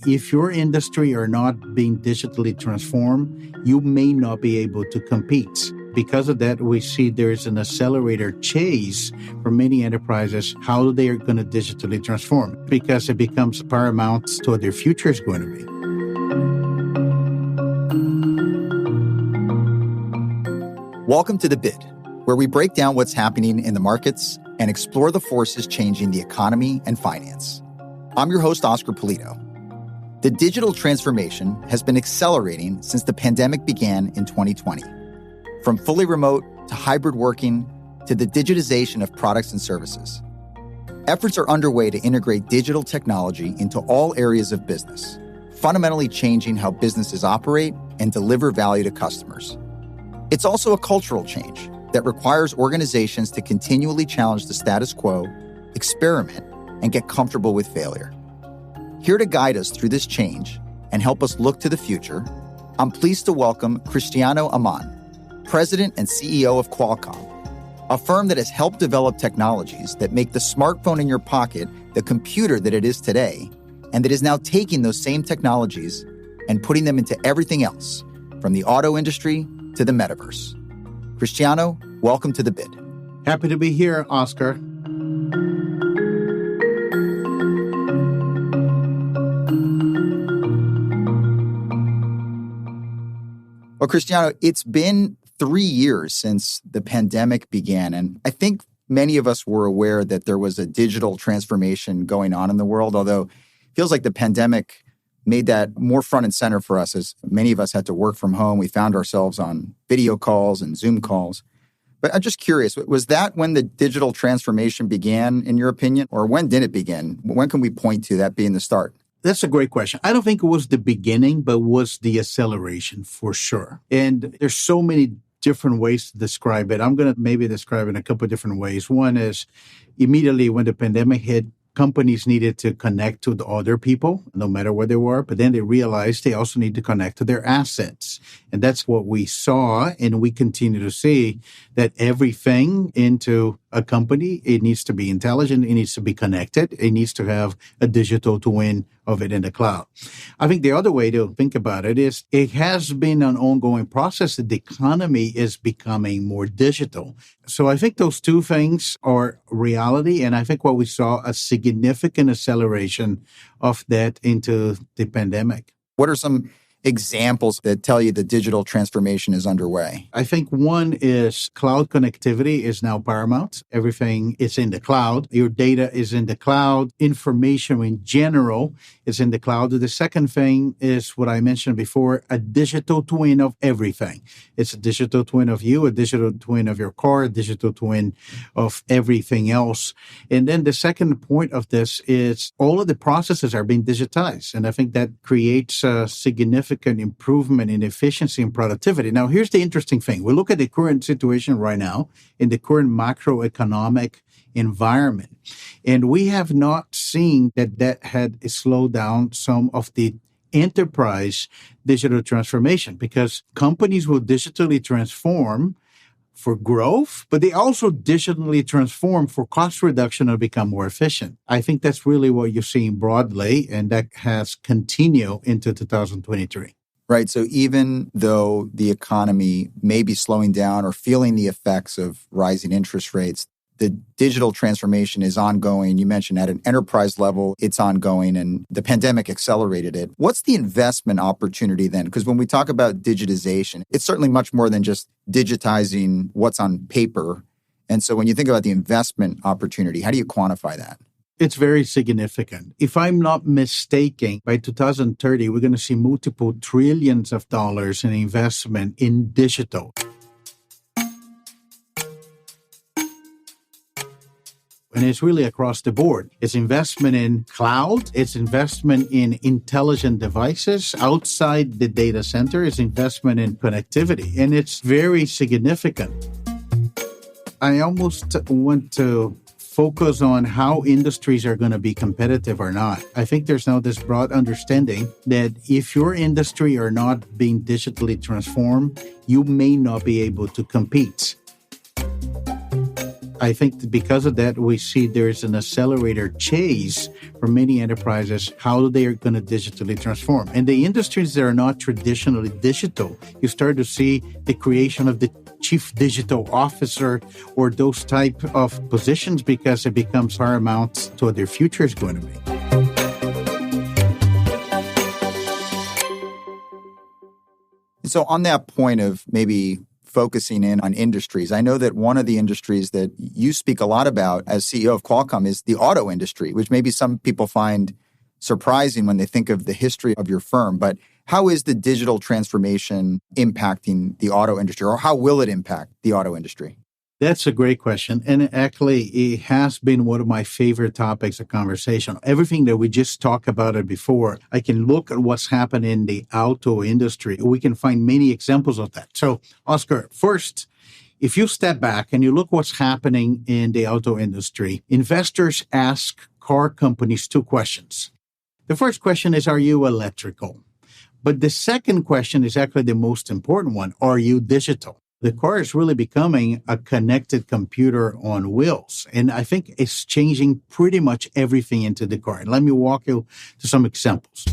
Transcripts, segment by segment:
if your industry are not being digitally transformed, you may not be able to compete. Because of that, we see there's an accelerator chase for many enterprises, how they are going to digitally transform, because it becomes paramount to what their future is going to be. Welcome to The Bid, where we break down what's happening in the markets and explore the forces changing the economy and finance. I'm your host, Oscar Polito. The digital transformation has been accelerating since the pandemic began in 2020. From fully remote to hybrid working to the digitization of products and services. Efforts are underway to integrate digital technology into all areas of business, fundamentally changing how businesses operate and deliver value to customers. It's also a cultural change that requires organizations to continually challenge the status quo, experiment, and get comfortable with failure. Here to guide us through this change and help us look to the future, I'm pleased to welcome Cristiano Amon, President and CEO of Qualcomm, a firm that has helped develop technologies that make the smartphone in your pocket the computer that it is today, and that is now taking those same technologies and putting them into everything else, from the auto industry to the Metaverse. Cristiano, welcome to The Bid. Happy to be here, Oscar. Well, Cristiano, it's been 3 years since the pandemic began, and I think many of us were aware that there was a digital transformation going on in the world, although it feels like the pandemic made that more front and center for us as many of us had to work from home. We found ourselves on video calls and Zoom calls. But I'm just curious, was that when the digital transformation began, in your opinion, or when did it begin? When can we point to that being the start? That's a great question. I don't think it was the beginning, but was the acceleration for sure. And there's so many different ways to describe it. I'm going to maybe describe it in a couple of different ways. One is immediately when the pandemic hit, companies needed to connect to the other people, no matter where they were, but then they realized they also need to connect to their assets. And that's what we saw, and we continue to see, that everything into a company, it needs to be intelligent, it needs to be connected, it needs to have a digital twin of it in the cloud. I think the other way to think about it is it has been an ongoing process that the economy is becoming more digital. So I think those two things are reality, and I think what we saw a significant acceleration of that into the pandemic. What are some examples that tell you the digital transformation is underway? I think one is cloud connectivity is now paramount. Everything is in the cloud. Your data is in the cloud. Information in general is in the cloud. The second thing is what I mentioned before, a digital twin of everything. It's a digital twin of you, a digital twin of your car, a digital twin of everything else. And then the second point of this is all of the processes are being digitized. And I think that creates a significant improvement in efficiency and productivity. Now, here's the interesting thing. We look at the current situation right now in the current macroeconomic environment, and we have not seen that had slowed down some of the enterprise digital transformation, because companies will digitally transform for growth, but they also digitally transform for cost reduction and become more efficient. I think that's really what you're seeing broadly, and that has continued into 2023. Right. So even though the economy may be slowing down or feeling the effects of rising interest rates, the digital transformation is ongoing. You mentioned at an enterprise level, it's ongoing, and the pandemic accelerated it. What's the investment opportunity then? Because when we talk about digitization, it's certainly much more than just digitizing what's on paper. And so when you think about the investment opportunity, how do you quantify that? It's very significant. If I'm not mistaken, by 2030, we're going to see multiple trillions of dollars in investment in digital. And it's really across the board. It's investment in cloud. It's investment in intelligent devices outside the data center. It's investment in connectivity. And it's very significant. I almost want to focus on how industries are going to be competitive or not. I think there's now this broad understanding that if your industry are not being digitally transformed, you may not be able to compete. I think because of that, we see there's an accelerator chase for many enterprises, how they are going to digitally transform. And the industries that are not traditionally digital, you start to see the creation of the chief digital officer or those type of positions because it becomes paramount to what their future is going to be. So on that point of maybe focusing in on industries, I know that one of the industries that you speak a lot about as CEO of Qualcomm is the auto industry, which maybe some people find surprising when they think of the history of your firm. But how is the digital transformation impacting the auto industry, or how will it impact the auto industry? That's a great question. And actually, it has been one of my favorite topics of conversation. Everything that we just talked about it before, I can look at what's happened in the auto industry. We can find many examples of that. So, Oscar, first, if you step back and you look what's happening in the auto industry, investors ask car companies two questions. The first question is, are you electrical? But the second question is actually the most important one. Are you digital? The car is really becoming a connected computer on wheels. And I think it's changing pretty much everything into the car. And let me walk you to some examples.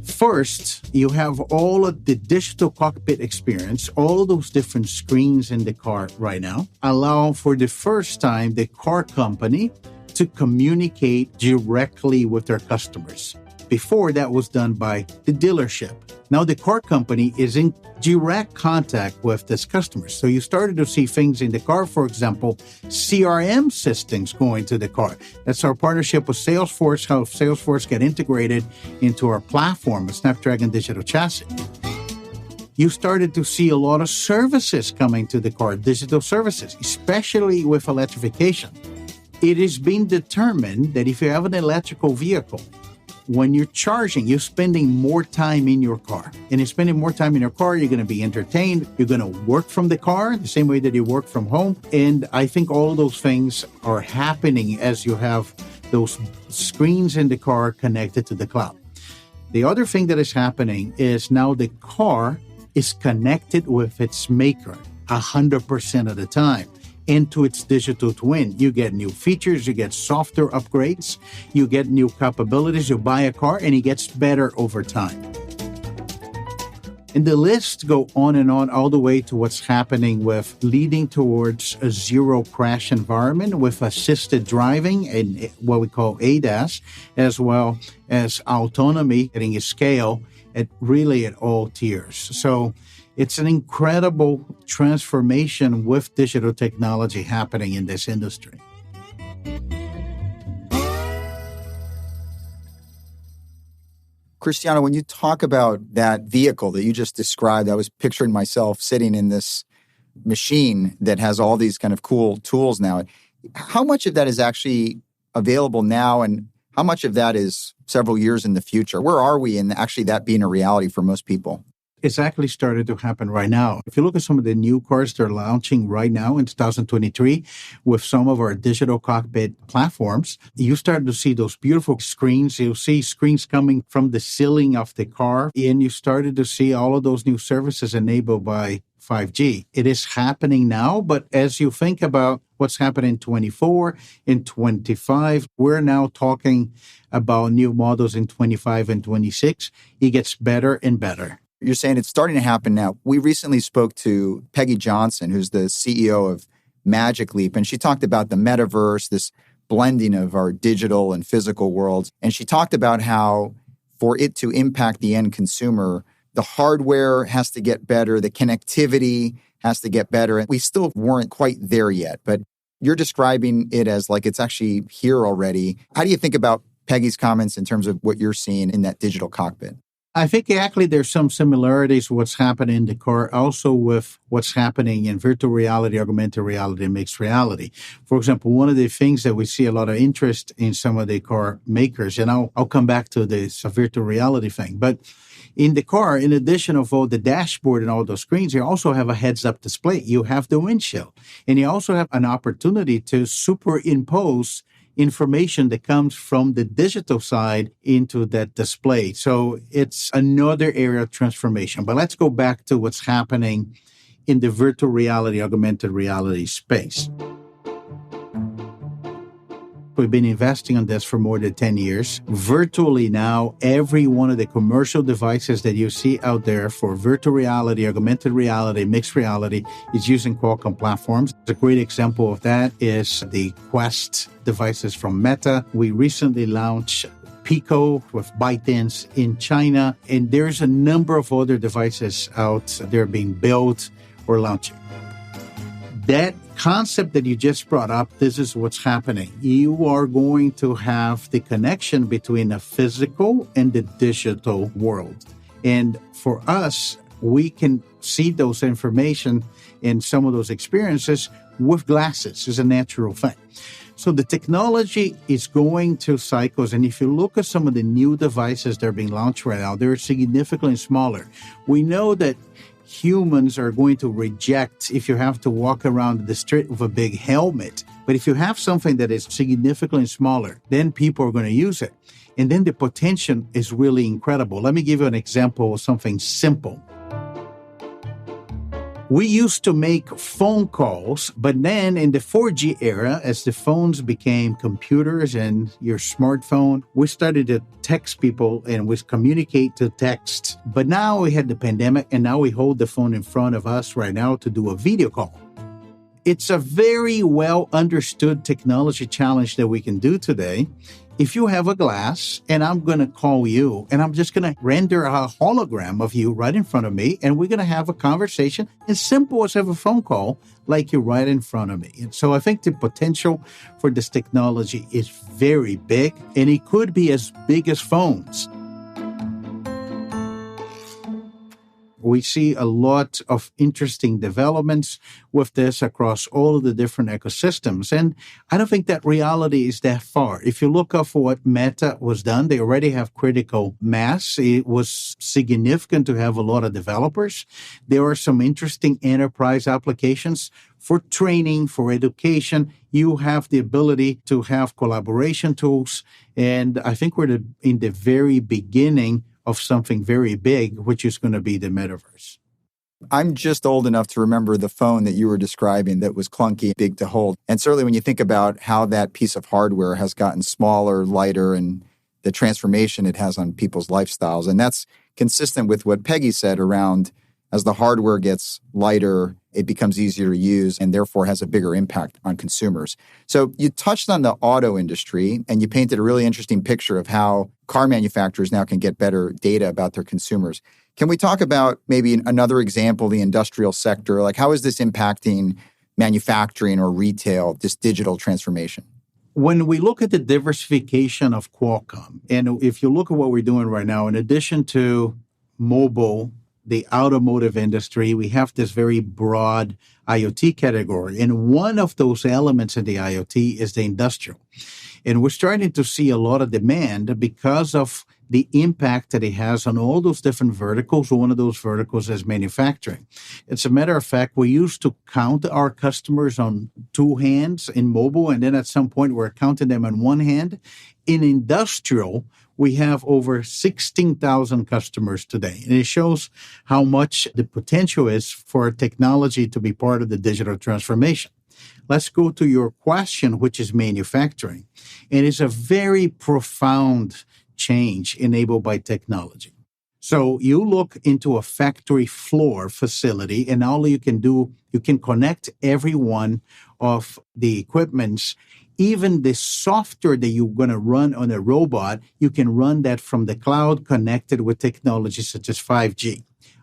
First, you have all of the digital cockpit experience, all of those different screens in the car right now, allow for the first time the car company to communicate directly with their customers. Before, that was done by the dealership. Now the car company is in direct contact with this customer. So you started to see things in the car, for example, CRM systems going to the car. That's our partnership with Salesforce, how Salesforce get integrated into our platform, a Snapdragon Digital Chassis. You started to see a lot of services coming to the car, digital services, especially with electrification. It is being determined that if you have an electrical vehicle, when you're charging, you're spending more time in your car. And you're spending more time in your car, you're going to be entertained. You're going to work from the car the same way that you work from home. And I think all of those things are happening as you have those screens in the car connected to the cloud. The other thing that is happening is now the car is connected with its maker 100% of the time into its digital twin. You get new features, you get software upgrades, you get new capabilities, you buy a car, and it gets better over time. And the lists go on and on all the way to what's happening with leading towards a zero crash environment with assisted driving and what we call ADAS, as well as autonomy getting a scale at all tiers. So it's an incredible transformation with digital technology happening in this industry. Cristiano, when you talk about that vehicle that you just described, I was picturing myself sitting in this machine that has all these kind of cool tools now. How much of that is actually available now, and how much of that is several years in the future? Where are we in actually that being a reality for most people? It's actually started to happen right now. If you look at some of the new cars they're launching right now in 2023 with some of our digital cockpit platforms, you start to see those beautiful screens. You'll see screens coming from the ceiling of the car, and you started to see all of those new services enabled by 5G. It is happening now, but as you think about what's happening in 24, in 25, we're now talking about new models in 25 and 26. It gets better and better. You're saying it's starting to happen now. We recently spoke to Peggy Johnson, who's the CEO of Magic Leap, and she talked about the Metaverse, this blending of our digital and physical worlds. And she talked about how for it to impact the end consumer, the hardware has to get better, the connectivity has to get better. And we still weren't quite there yet, but you're describing it as like it's actually here already. How do you think about Peggy's comments in terms of what you're seeing in that digital cockpit? I think actually there's some similarities with what's happening in the car, also with what's happening in virtual reality, augmented reality, and mixed reality. For example, one of the things that we see a lot of interest in some of the car makers, and I'll come back to this virtual reality thing, but in the car, in addition of all the dashboard and all those screens, you also have a heads-up display. You have the windshield, and you also have an opportunity to superimpose information that comes from the digital side into that display. So it's another area of transformation. But let's go back to what's happening in the virtual reality, augmented reality space. we've been investing on this for more than 10 years. Virtually now, every one of the commercial devices that you see out there for virtual reality, augmented reality, mixed reality is using Qualcomm platforms. A great example of that is the Quest devices from Meta. We recently launched Pico with ByteDance in China, and there's a number of other devices out there being built or launching. That concept that you just brought up, this is what's happening. You are going to have the connection between the physical and the digital world. And for us, we can see those information and some of those experiences with glasses. It's a natural thing. So the technology is going through cycles. And if you look at some of the new devices that are being launched right now, they're significantly smaller. We know that humans are going to reject if you have to walk around the street with a big helmet. But if you have something that is significantly smaller, then people are going to use it. And then the potential is really incredible. Let me give you an example of something simple. We used to make phone calls, but then in the 4G era, as the phones became computers and your smartphone, we started to text people and we communicate to text. But now we had the pandemic, and now we hold the phone in front of us right now to do a video call. It's a very well understood technology challenge that we can do today. If you have a glass and I'm going to call you and I'm just going to render a hologram of you right in front of me, and we're going to have a conversation as simple as have a phone call like you're right in front of me. And so I think the potential for this technology is very big, and it could be as big as phones. We see a lot of interesting developments with this across all of the different ecosystems. And I don't think that reality is that far. If you look up for what Meta was done, they already have critical mass. It was significant to have a lot of developers. There are some interesting enterprise applications for training, for education. You have the ability to have collaboration tools. And I think we're in the very beginning of something very big, which is going to be the metaverse. I'm just old enough to remember the phone that you were describing that was clunky, big to hold. And certainly when you think about how that piece of hardware has gotten smaller, lighter, and the transformation it has on people's lifestyles. And that's consistent with what Peggy said around as the hardware gets lighter, it becomes easier to use and therefore has a bigger impact on consumers. So you touched on the auto industry and you painted a really interesting picture of how car manufacturers now can get better data about their consumers. Can we talk about maybe another example, the industrial sector? Like how is this impacting manufacturing or retail, this digital transformation? When we look at the diversification of Qualcomm, and if you look at what we're doing right now, in addition to mobile, the automotive industry, we have this very broad IoT category. And one of those elements in the IoT is the industrial. And we're starting to see a lot of demand because of the impact that it has on all those different verticals. One of those verticals is manufacturing. As a matter of fact, we used to count our customers on two hands in mobile, and then at some point we're counting them on one hand. In industrial, we have over 16,000 customers today. And it shows how much the potential is for technology to be part of the digital transformation. Let's go to your question, which is manufacturing. And it's a very profound change enabled by technology. So you look into a factory floor facility, and all you can do, you can connect every one of the equipments. Even the software that you're going to run on a robot, you can run that from the cloud connected with technology such as 5G.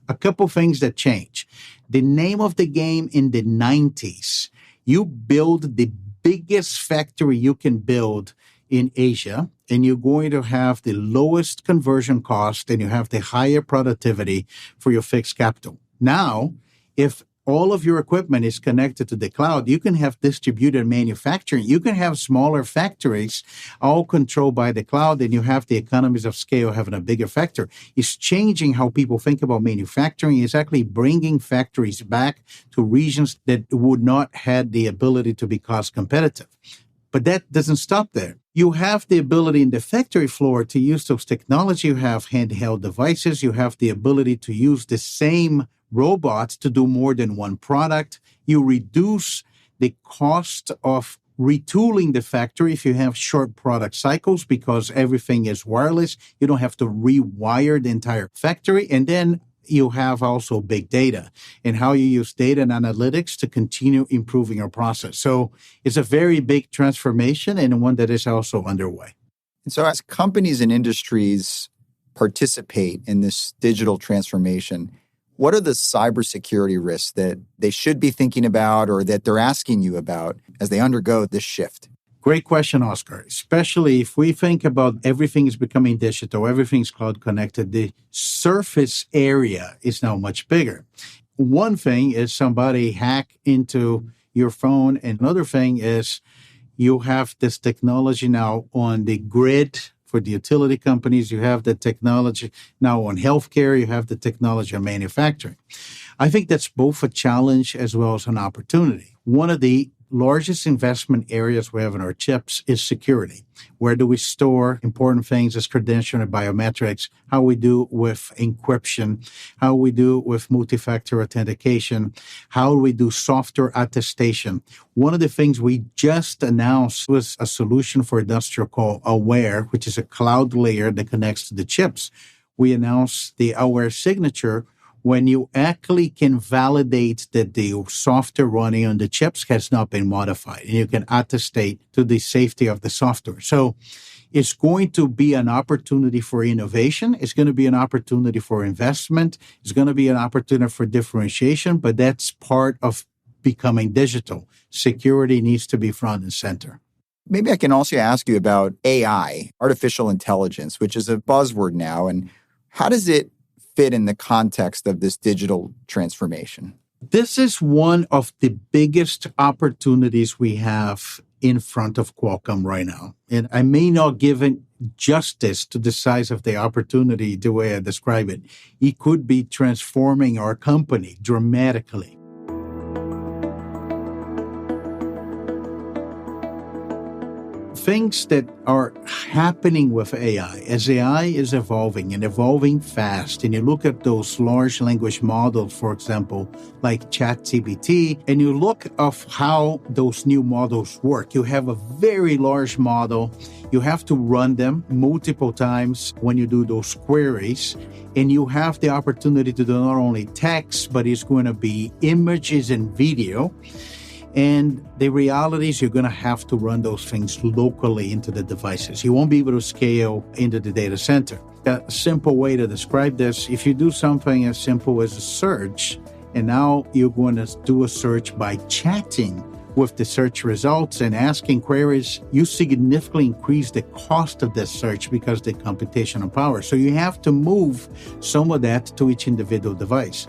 A couple things that change. The name of the game in the 90s, you build the biggest factory you can build in Asia, and you're going to have the lowest conversion cost and you have the higher productivity for your fixed capital. Now, if all of your equipment is connected to the cloud, you can have distributed manufacturing. You can have smaller factories, all controlled by the cloud, and you have the economies of scale having a bigger factory. It's changing how people think about manufacturing. It's actually bringing factories back to regions that would not have the ability to be cost competitive. But that doesn't stop there. You have the ability in the factory floor to use those technology. You have handheld devices. You have the ability to use the same robots to do more than one product. You reduce the cost of retooling the factory if you have short product cycles because everything is wireless. You don't have to rewire the entire factory. And then you have also big data and how you use data and analytics to continue improving your process. So it's a very big transformation and one that is also underway. And so as companies and industries participate in this digital transformation, what are the cybersecurity risks that they should be thinking about or that they're asking you about as they undergo this shift? Great question, Oscar. Especially if we think about everything is becoming digital, everything's cloud connected, the surface area is now much bigger. One thing is somebody hack into your phone. And another thing is you have this technology now on the grid for the utility companies. You have the technology now on healthcare. You have the technology on manufacturing. I think that's both a challenge as well as an opportunity. One of the largest investment areas we have in our chips is security. Where do we store important things as credential and biometrics? How we do with encryption? How we do with multi-factor authentication? How we do software attestation? One of the things we just announced was a solution for industrial called Aware, which is a cloud layer that connects to the chips. We announced the Aware signature when you actually can validate that the software running on the chips has not been modified, and you can attestate to the safety of the software. So it's going to be an opportunity for innovation. It's going to be an opportunity for investment. It's going to be an opportunity for differentiation, but that's part of becoming digital. Security needs to be front and center. Maybe I can also ask you about AI, artificial intelligence, which is a buzzword now, and how does it fit in the context of this digital transformation? This is one of the biggest opportunities we have in front of Qualcomm right now. And I may not give it justice to the size of the opportunity the way I describe it. It could be transforming our company dramatically. Things that are happening with AI, as AI is evolving and evolving fast, and you look at those large language models, for example, like ChatGPT, and you look of how those new models work. You have a very large model. You have to run them multiple times when you do those queries, and you have the opportunity to do not only text, but it's going to be images and video. And the reality is you're going to have to run those things locally into the devices. You won't be able to scale into the data center. A simple way to describe this, if you do something as simple as a search, and now you're going to do a search by chatting with the search results and asking queries, you significantly increase the cost of this search because of the computational power. So you have to move some of that to each individual device.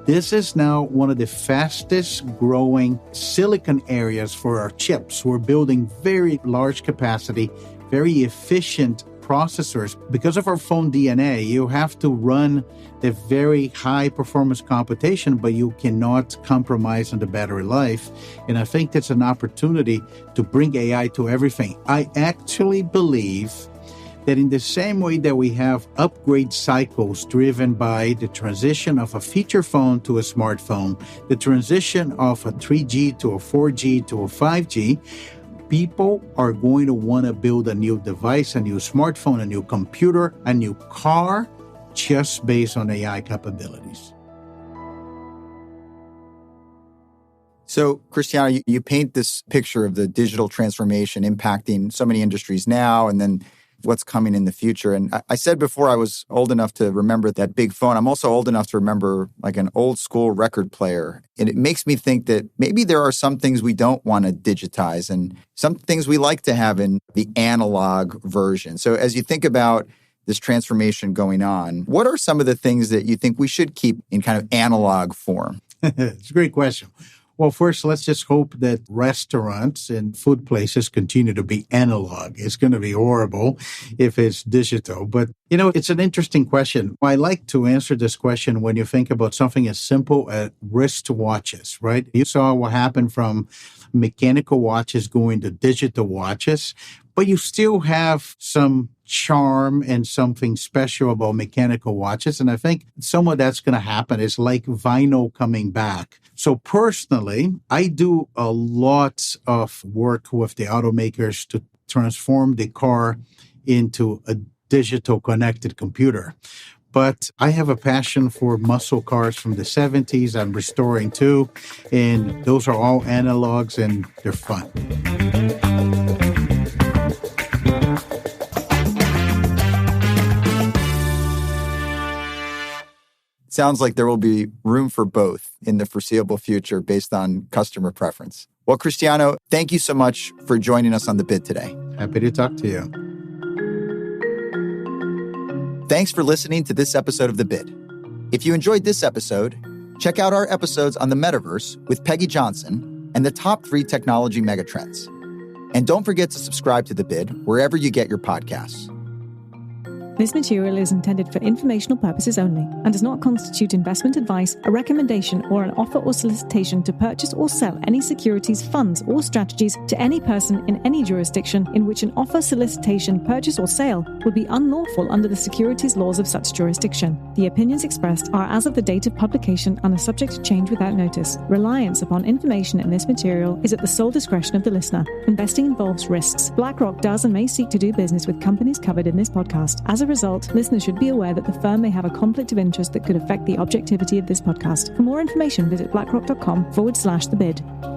This is now one of the fastest growing silicon areas for our chips. We're building very large capacity, very efficient processors. Because of our phone DNA, you have to run the very high performance computation, but you cannot compromise on the battery life. And I think that's an opportunity to bring AI to everything. I actually believe that in the same way that we have upgrade cycles driven by the transition of a feature phone to a smartphone, the transition of a 3G to a 4G to a 5G, people are going to want to build a new device, a new smartphone, a new computer, a new car, just based on AI capabilities. So, Cristiano, you paint this picture of the digital transformation impacting so many industries now, and then what's coming in the future. And I said before I was old enough to remember that big phone. I'm also old enough to remember like an old school record player. And it makes me think that maybe there are some things we don't want to digitize and some things we like to have in the analog version. So as you think about this transformation going on, what are some of the things that you think we should keep in kind of analog form? It's a great question. Well, first, let's just hope that restaurants and food places continue to be analog. It's going to be horrible if it's digital. But, it's an interesting question. I like to answer this question when you think about something as simple as wristwatches, right? You saw what happened from mechanical watches going to digital watches, but you still have some charm and something special about mechanical watches. And I think some of that's going to happen. It's like vinyl coming back. So personally, I do a lot of work with the automakers to transform the car into a digital connected computer. But I have a passion for muscle cars from the 70s. I'm restoring too. And those are all analogs and they're fun. Sounds like there will be room for both in the foreseeable future based on customer preference. Well, Cristiano, thank you so much for joining us on The Bid today. Happy to talk to you. Thanks for listening to this episode of The Bid. If you enjoyed this episode, check out our episodes on the Metaverse with Peggy Johnson and the top 3 technology megatrends. And don't forget to subscribe to The Bid wherever you get your podcasts. This material is intended for informational purposes only and does not constitute investment advice, a recommendation, or an offer or solicitation to purchase or sell any securities, funds, or strategies to any person in any jurisdiction in which an offer, solicitation, purchase, or sale would be unlawful under the securities laws of such jurisdiction. The opinions expressed are as of the date of publication and are subject to change without notice. Reliance upon information in this material is at the sole discretion of the listener. Investing involves risks. BlackRock does and may seek to do business with companies covered in this podcast. As a result, listeners should be aware that the firm may have a conflict of interest that could affect the objectivity of this podcast. For more information, visit blackrock.com/thebid.